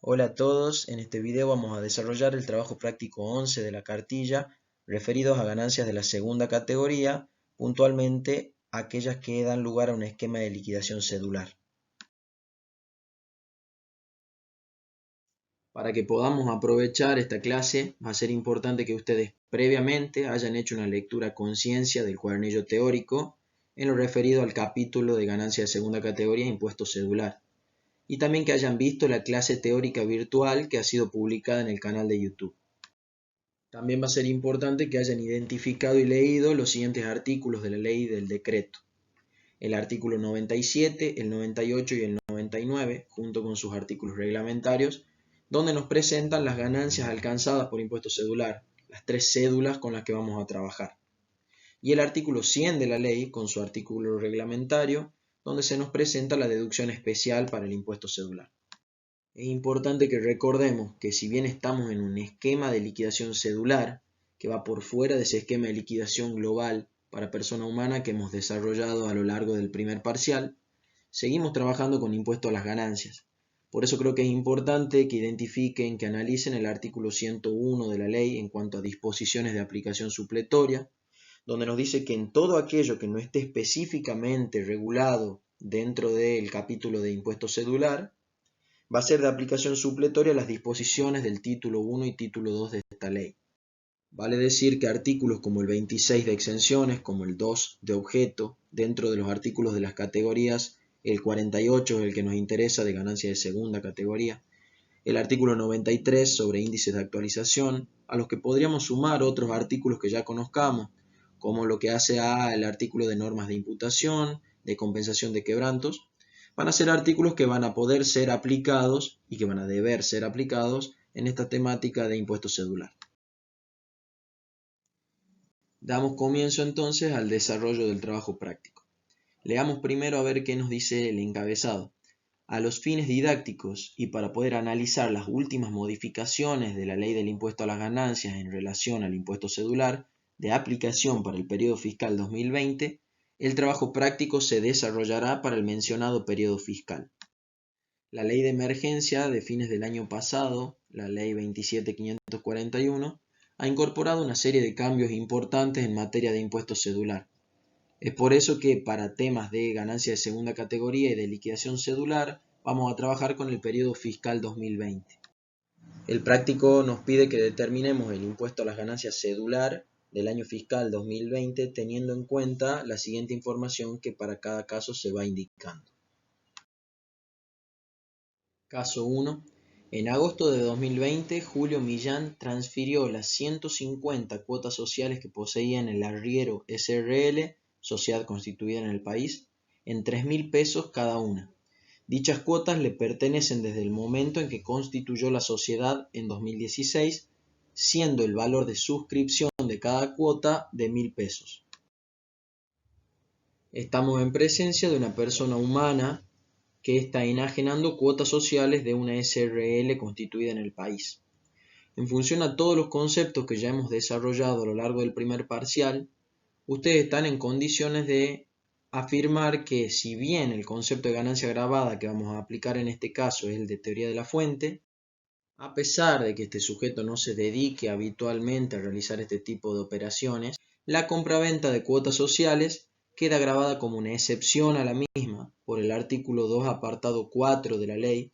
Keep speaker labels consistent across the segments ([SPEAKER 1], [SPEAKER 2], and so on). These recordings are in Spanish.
[SPEAKER 1] Hola a todos, en este video vamos a desarrollar el trabajo práctico 11 de la cartilla referidos a ganancias de la segunda categoría, puntualmente aquellas que dan lugar a un esquema de liquidación cedular. Para que podamos aprovechar esta clase va a ser importante que ustedes previamente hayan hecho una lectura a conciencia del cuadernillo teórico en lo referido al capítulo de ganancia de segunda categoría e impuesto cedular. Y también que hayan visto la clase teórica virtual que ha sido publicada en el canal de YouTube. También va a ser importante que hayan identificado y leído los siguientes artículos de la ley y del decreto. El artículo 97, el 98 y el 99, junto con sus artículos reglamentarios, donde nos presentan las ganancias alcanzadas por impuesto cedular, las tres cédulas con las que vamos a trabajar. Y el artículo 100 de la ley, con su artículo reglamentario, donde se nos presenta la deducción especial para el impuesto cedular. Es importante que recordemos que si bien estamos en un esquema de liquidación cedular, que va por fuera de ese esquema de liquidación global para persona humana que hemos desarrollado a lo largo del primer parcial, seguimos trabajando con impuesto a las ganancias. Por eso creo que es importante que identifiquen, que analicen el artículo 101 de la ley en cuanto a disposiciones de aplicación supletoria, donde nos dice que en todo aquello que no esté específicamente regulado dentro del capítulo de impuesto cedular, va a ser de aplicación supletoria las disposiciones del título 1 y título 2 de esta ley. Vale decir que artículos como el 26 de exenciones, como el 2 de objeto, dentro de los artículos de las categorías, el 48 es el que nos interesa de ganancia de segunda categoría, el artículo 93 sobre índices de actualización, a los que podríamos sumar otros artículos que ya conozcamos, como lo que hace al artículo de normas de imputación, de compensación de quebrantos, van a ser artículos que van a poder ser aplicados y que van a deber ser aplicados en esta temática de impuesto cedular. Damos comienzo entonces al desarrollo del trabajo práctico. Leamos primero a ver qué nos dice el encabezado. A los fines didácticos y para poder analizar las últimas modificaciones de la ley del impuesto a las ganancias en relación al impuesto cedular de aplicación para el periodo fiscal 2020, el trabajo práctico se desarrollará para el mencionado periodo fiscal. La ley de emergencia de fines del año pasado, la ley 27.541, ha incorporado una serie de cambios importantes en materia de impuesto cedular. Es por eso que para temas de ganancia de segunda categoría y de liquidación cedular vamos a trabajar con el periodo fiscal 2020. El práctico nos pide que determinemos el impuesto a las ganancias cedular del año fiscal 2020 teniendo en cuenta la siguiente información que para cada caso se va indicando. Caso 1. En agosto de 2020, Julio Millán transfirió las 150 cuotas sociales que poseía en el arriero SRL, sociedad constituida en el país, en 3.000 pesos cada una. Dichas cuotas le pertenecen desde el momento en que constituyó la sociedad en 2016, siendo el valor de suscripción de cada cuota de 1.000 pesos. Estamos en presencia de una persona humana que está enajenando cuotas sociales de una SRL constituida en el país. En función a todos los conceptos que ya hemos desarrollado a lo largo del primer parcial, ustedes están en condiciones de afirmar que si bien el concepto de ganancia gravada que vamos a aplicar en este caso es el de teoría de la fuente, a pesar de que este sujeto no se dedique habitualmente a realizar este tipo de operaciones, la compraventa de cuotas sociales queda gravada como una excepción a la misma por el artículo 2 apartado 4 de la ley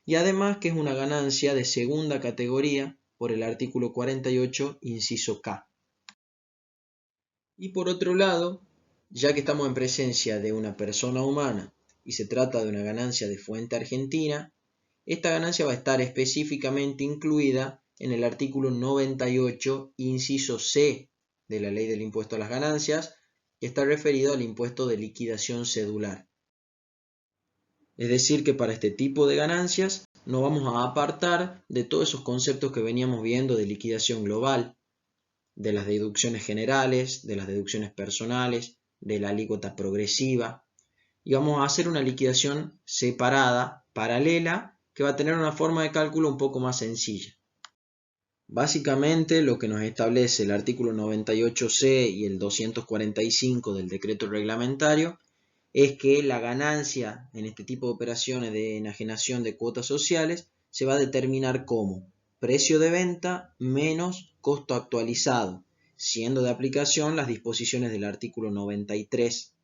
[SPEAKER 1] y además que es una ganancia de segunda categoría por el artículo 48 inciso K. Y por otro lado, ya que estamos en presencia de una persona humana y se trata de una ganancia de fuente argentina, esta ganancia va a estar específicamente incluida en el artículo 98 inciso C de la ley del impuesto a las ganancias, que está referido al impuesto de liquidación cedular. Es decir, que para este tipo de ganancias nos vamos a apartar de todos esos conceptos que veníamos viendo de liquidación global, de las deducciones generales, de las deducciones personales, de la alícuota progresiva, y vamos a hacer una liquidación separada, paralela, que va a tener una forma de cálculo un poco más sencilla. Básicamente lo que nos establece el artículo 98C y el 245 del decreto reglamentario es que la ganancia en este tipo de operaciones de enajenación de cuotas sociales se va a determinar como precio de venta menos costo actualizado, siendo de aplicación las disposiciones del artículo 93.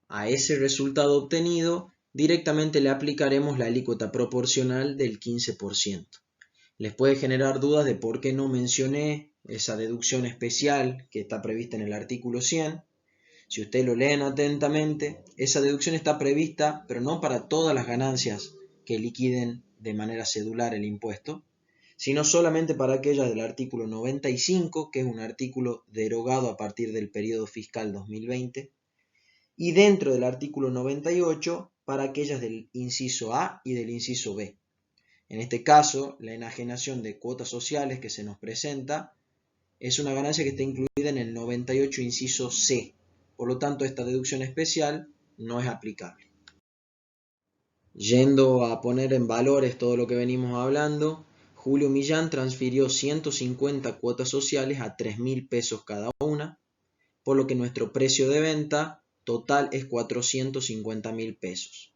[SPEAKER 1] A ese resultado obtenido, directamente le aplicaremos la alícuota proporcional del 15%. Les puede generar dudas de por qué no mencioné esa deducción especial que está prevista en el artículo 100. Si ustedes lo leen atentamente, esa deducción está prevista, pero no para todas las ganancias que liquiden de manera cedular el impuesto, sino solamente para aquellas del artículo 95, que es un artículo derogado a partir del periodo fiscal 2020, y dentro del artículo 98 para aquellas del inciso A y del inciso B. En este caso, la enajenación de cuotas sociales que se nos presenta es una ganancia que está incluida en el 98 inciso C. Por lo tanto, esta deducción especial no es aplicable. Yendo a poner en valores todo lo que venimos hablando, Julio Millán transfirió 150 cuotas sociales a 3.000 pesos cada una, por lo que nuestro precio de venta total es 450.000 pesos.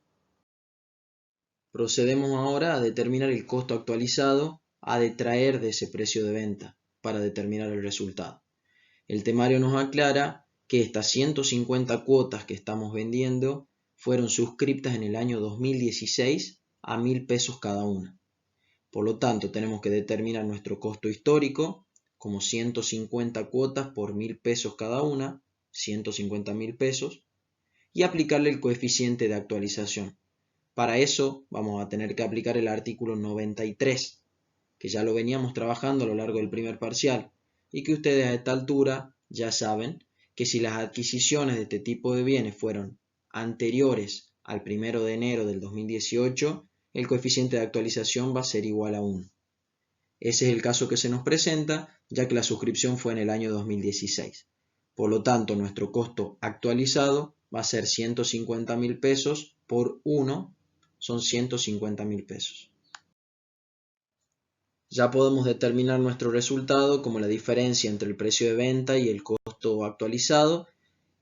[SPEAKER 1] Procedemos ahora a determinar el costo actualizado a detraer de ese precio de venta para determinar el resultado. El temario nos aclara que estas 150 cuotas que estamos vendiendo fueron suscriptas en el año 2016 a 1.000 pesos cada una. Por lo tanto, tenemos que determinar nuestro costo histórico como 150 cuotas por 1.000 pesos cada una, 150.000 pesos, y aplicarle el coeficiente de actualización. Para eso vamos a tener que aplicar el artículo 93, que ya lo veníamos trabajando a lo largo del primer parcial, y que ustedes a esta altura ya saben que si las adquisiciones de este tipo de bienes fueron anteriores al 1 de enero del 2018, el coeficiente de actualización va a ser igual a 1. Ese es el caso que se nos presenta, ya que la suscripción fue en el año 2016. Por lo tanto, nuestro costo actualizado va a ser 150.000 pesos por 1, son 150.000 pesos. Ya podemos determinar nuestro resultado como la diferencia entre el precio de venta y el costo actualizado.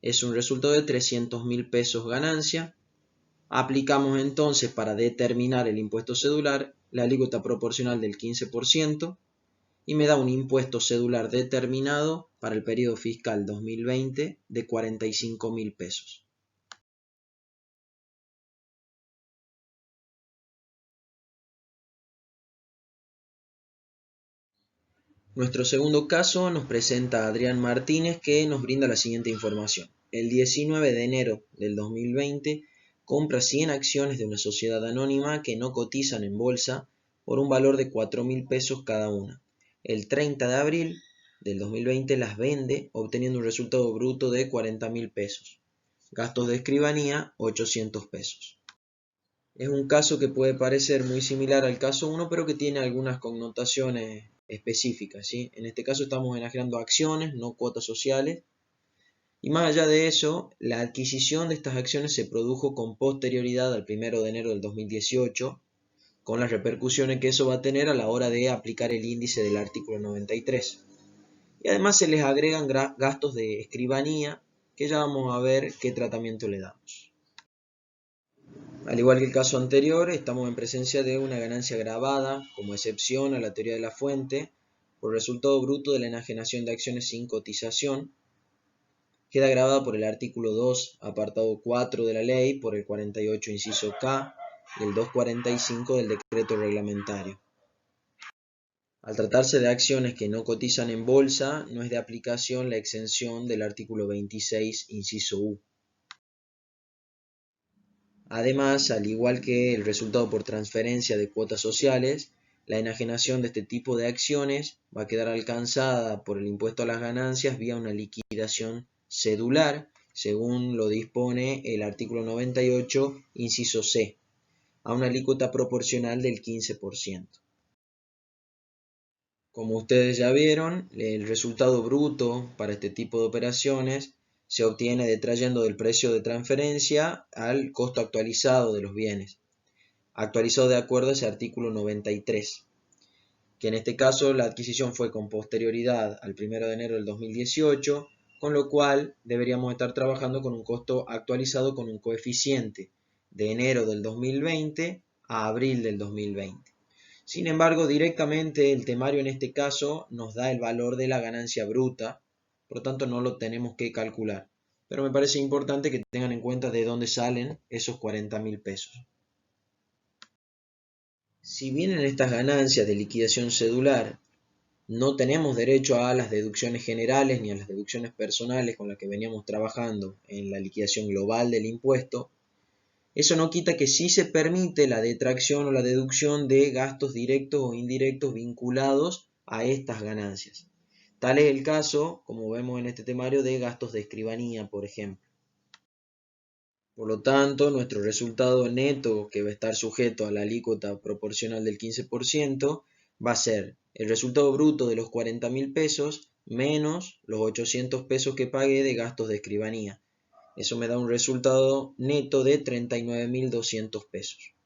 [SPEAKER 1] Es un resultado de 300.000 pesos ganancia. Aplicamos entonces para determinar el impuesto cedular la alícuota proporcional del 15% y me da un impuesto cedular determinado para el periodo fiscal 2020 de 45.000 pesos. Nuestro segundo caso nos presenta a Adrián Martínez, que nos brinda la siguiente información. El 19 de enero del 2020 compra 100 acciones de una sociedad anónima que no cotizan en bolsa por un valor de 4.000 pesos cada una. El 30 de abril del 2020 las vende obteniendo un resultado bruto de 40.000 pesos. Gastos de escribanía 800 pesos. Es un caso que puede parecer muy similar al caso 1, pero que tiene algunas connotaciones específicas, ¿sí? En este caso estamos enajenando acciones, no cuotas sociales. Y más allá de eso, la adquisición de estas acciones se produjo con posterioridad al 1 de enero del 2018, con las repercusiones que eso va a tener a la hora de aplicar el índice del artículo 93. Y además se les agregan gastos de escribanía, que ya vamos a ver qué tratamiento le damos. Al igual que el caso anterior, estamos en presencia de una ganancia gravada como excepción a la teoría de la fuente por resultado bruto de la enajenación de acciones sin cotización. Queda gravada por el artículo 2, apartado 4 de la ley, por el 48 inciso K y el 245 del decreto reglamentario. Al tratarse de acciones que no cotizan en bolsa, no es de aplicación la exención del artículo 26 inciso U. Además, al igual que el resultado por transferencia de cuotas sociales, la enajenación de este tipo de acciones va a quedar alcanzada por el impuesto a las ganancias vía una liquidación cedular, según lo dispone el artículo 98, inciso C, a una alícuota proporcional del 15%. Como ustedes ya vieron, el resultado bruto para este tipo de operaciones se obtiene detrayendo del precio de transferencia al costo actualizado de los bienes, actualizado de acuerdo a ese artículo 93, que en este caso la adquisición fue con posterioridad al 1 de enero del 2018, con lo cual deberíamos estar trabajando con un costo actualizado con un coeficiente de enero del 2020 a abril del 2020. Sin embargo, directamente el temario en este caso nos da el valor de la ganancia bruta, por lo tanto no lo tenemos que calcular. Pero me parece importante que tengan en cuenta de dónde salen esos 40.000 pesos. Si bien en estas ganancias de liquidación cedular no tenemos derecho a las deducciones generales ni a las deducciones personales con las que veníamos trabajando en la liquidación global del impuesto, eso no quita que sí se permite la detracción o la deducción de gastos directos o indirectos vinculados a estas ganancias. Tal es el caso, como vemos en este temario, de gastos de escribanía, por ejemplo. Por lo tanto, nuestro resultado neto, que va a estar sujeto a la alícuota proporcional del 15%, va a ser el resultado bruto de los 40.000 pesos menos los 800 pesos que pagué de gastos de escribanía. Eso me da un resultado neto de 39.200 pesos.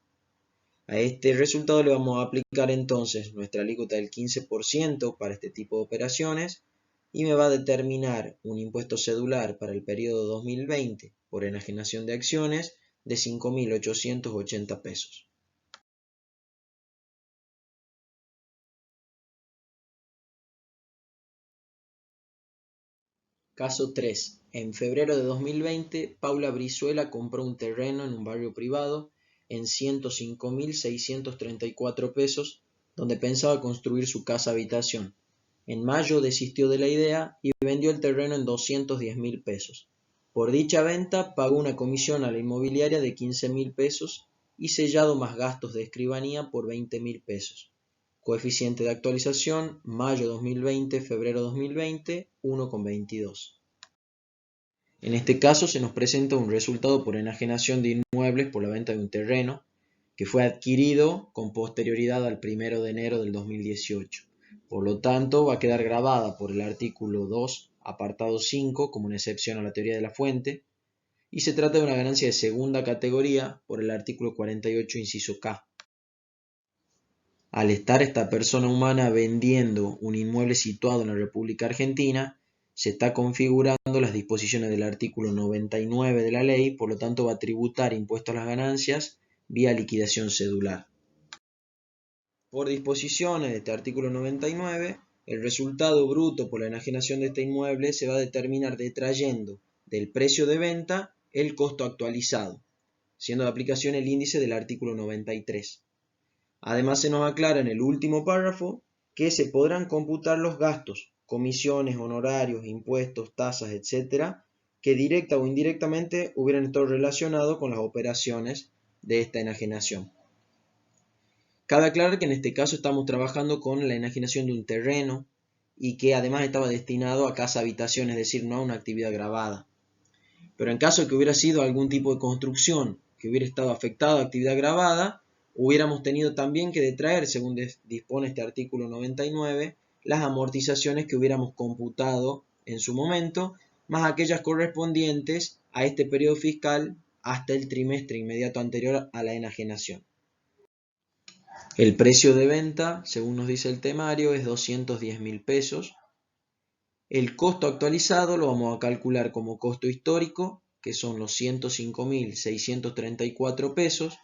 [SPEAKER 1] A este resultado le vamos a aplicar entonces nuestra alícuota del 15% para este tipo de operaciones y me va a determinar un impuesto cedular para el periodo 2020 por enajenación de acciones de 5.880 pesos. Caso 3. En febrero de 2020, Paula Brizuela compró un terreno en un barrio privado en 105.634 pesos, donde pensaba construir su casa habitación. En mayo desistió de la idea y vendió el terreno en 210.000 pesos. Por dicha venta pagó una comisión a la inmobiliaria de 15.000 pesos y sellado más gastos de escribanía por 20.000 pesos. Coeficiente de actualización, mayo 2020, febrero 2020, 1,22. En este caso se nos presenta un resultado por enajenación de inmuebles por la venta de un terreno que fue adquirido con posterioridad al 1 de enero del 2018. Por lo tanto, va a quedar grabada por el artículo 2, apartado 5, como una excepción a la teoría de la fuente, y se trata de una ganancia de segunda categoría por el artículo 48, inciso K. Al estar esta persona humana vendiendo un inmueble situado en la República Argentina, se está configurando las disposiciones del artículo 99 de la ley, por lo tanto va a tributar impuesto a las ganancias vía liquidación cedular. Por disposiciones de este artículo 99, el resultado bruto por la enajenación de este inmueble se va a determinar detrayendo del precio de venta el costo actualizado, siendo de aplicación el índice del artículo 93. Además se nos aclara en el último párrafo que se podrán computar los gastos, comisiones, honorarios, impuestos, tasas, etc., que directa o indirectamente hubieran estado relacionados con las operaciones de esta enajenación. Cabe aclarar que en este caso estamos trabajando con la enajenación de un terreno y que además estaba destinado a casa habitación, es decir, no a una actividad grabada. Pero en caso de que hubiera sido algún tipo de construcción que hubiera estado afectado a actividad grabada, hubiéramos tenido también que detraer, según dispone este artículo 99, las amortizaciones que hubiéramos computado en su momento, más aquellas correspondientes a este periodo fiscal hasta el trimestre inmediato anterior a la enajenación. El precio de venta, según nos dice el temario, es 210.000 pesos. El costo actualizado lo vamos a calcular como costo histórico, que son los 105.634 pesos,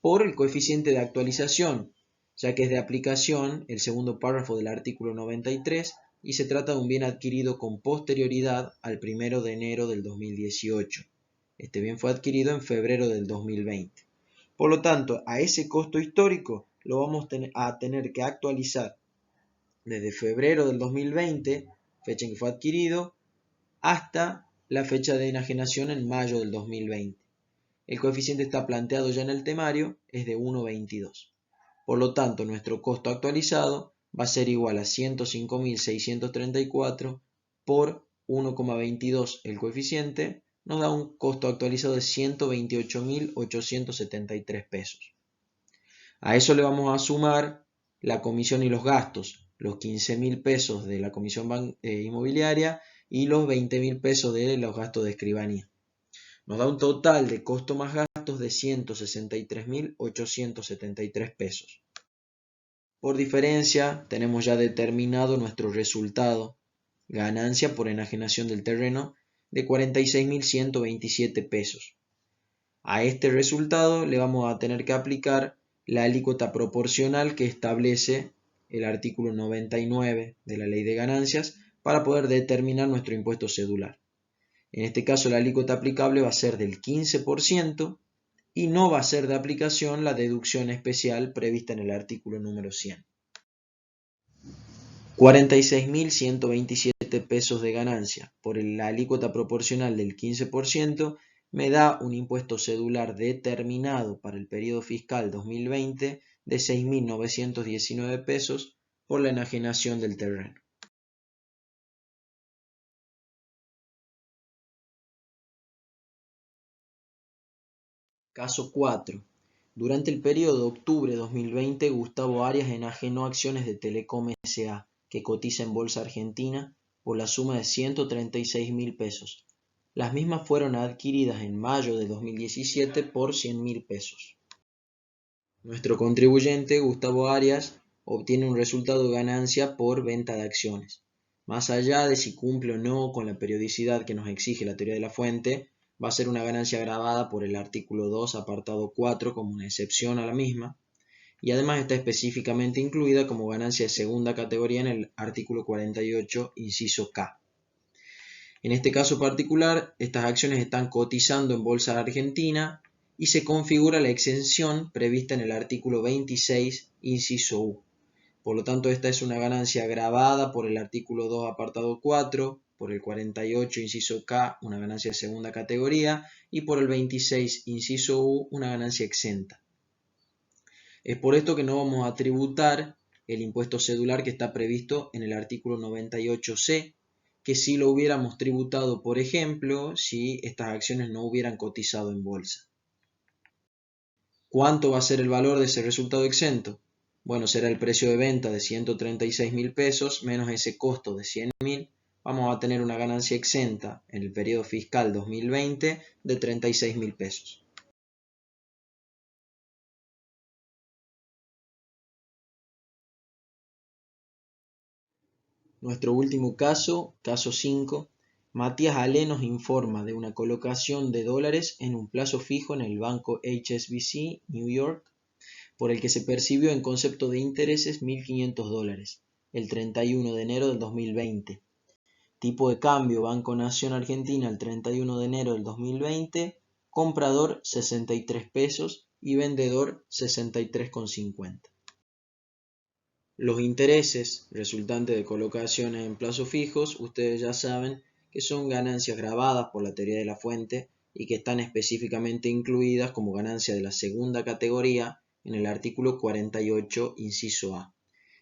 [SPEAKER 1] por el coeficiente de actualización, ya que es de aplicación el segundo párrafo del artículo 93 y se trata de un bien adquirido con posterioridad al 1 de enero del 2018. Este bien fue adquirido en febrero del 2020. Por lo tanto, a ese costo histórico lo vamos a tener que actualizar desde febrero del 2020, fecha en que fue adquirido, hasta la fecha de enajenación en mayo del 2020. El coeficiente está planteado ya en el temario, es de 1,22. Por lo tanto, nuestro costo actualizado va a ser igual a 105.634 por 1,22 el coeficiente, nos da un costo actualizado de 128.873 pesos. A eso le vamos a sumar la comisión y los gastos, los 15.000 pesos de la comisión inmobiliaria y los 20.000 pesos de los gastos de escribanía. Nos da un total de costo más gastos de 163.873 pesos. Por diferencia, tenemos ya determinado nuestro resultado, ganancia por enajenación del terreno, de 46.127 pesos. A este resultado le vamos a tener que aplicar la alícuota proporcional que establece el artículo 99 de la Ley de Ganancias para poder determinar nuestro impuesto cedular. En este caso la alícuota aplicable va a ser del 15% y no va a ser de aplicación la deducción especial prevista en el artículo número 100. 46.127 pesos de ganancia por la alícuota proporcional del 15% me da un impuesto cedular determinado para el periodo fiscal 2020 de 6.919 pesos por la enajenación del terreno. Caso 4. Durante el periodo de octubre 2020, Gustavo Arias enajenó acciones de Telecom S.A., que cotiza en Bolsa Argentina, por la suma de 136.000 pesos. Las mismas fueron adquiridas en mayo de 2017 por 100.000 pesos. Nuestro contribuyente, Gustavo Arias, obtiene un resultado de ganancia por venta de acciones. Más allá de si cumple o no con la periodicidad que nos exige la teoría de la fuente, va a ser una ganancia gravada por el artículo 2, apartado 4, como una excepción a la misma, y además está específicamente incluida como ganancia de segunda categoría en el artículo 48, inciso K. En este caso particular, estas acciones están cotizando en Bolsa Argentina y se configura la exención prevista en el artículo 26, inciso U. Por lo tanto, esta es una ganancia gravada por el artículo 2, apartado 4, por el 48, inciso K, una ganancia de segunda categoría, y por el 26, inciso U, una ganancia exenta. Es por esto que no vamos a tributar el impuesto cedular que está previsto en el artículo 98C, que si lo hubiéramos tributado, por ejemplo, si estas acciones no hubieran cotizado en bolsa. ¿Cuánto va a ser el valor de ese resultado exento? Bueno, será el precio de venta de 136.000 pesos menos ese costo de 100.000. Vamos a tener una ganancia exenta en el periodo fiscal 2020 de 36.000 pesos. Nuestro último caso, caso 5, Matías Ale nos informa de una colocación de dólares en un plazo fijo en el banco HSBC, New York, por el que se percibió en concepto de intereses $1.500, el 31 de enero del 2020. Tipo de cambio Banco Nación Argentina el 31 de enero del 2020, comprador 63 pesos y vendedor 63,50. Los intereses resultantes de colocaciones en plazos fijos, ustedes ya saben que son ganancias gravadas por la teoría de la fuente y que están específicamente incluidas como ganancia de la segunda categoría en el artículo 48, inciso A.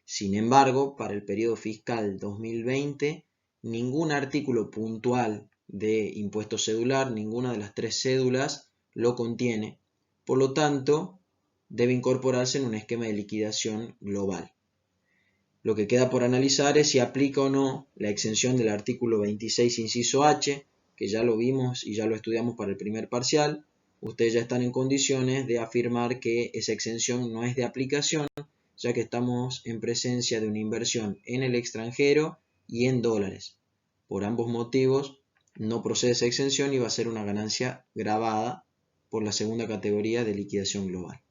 [SPEAKER 1] Sin embargo, para el periodo fiscal 2020, ningún artículo puntual de impuesto cedular, ninguna de las tres cédulas lo contiene, por lo tanto, debe incorporarse en un esquema de liquidación global. Lo que queda por analizar es si aplica o no la exención del artículo 26, inciso H, que ya lo vimos y ya lo estudiamos para el primer parcial. Ustedes ya están en condiciones de afirmar que esa exención no es de aplicación, ya que estamos en presencia de una inversión en el extranjero y en dólares. Por ambos motivos, no procede esa exención y va a ser una ganancia gravada por la segunda categoría de liquidación global.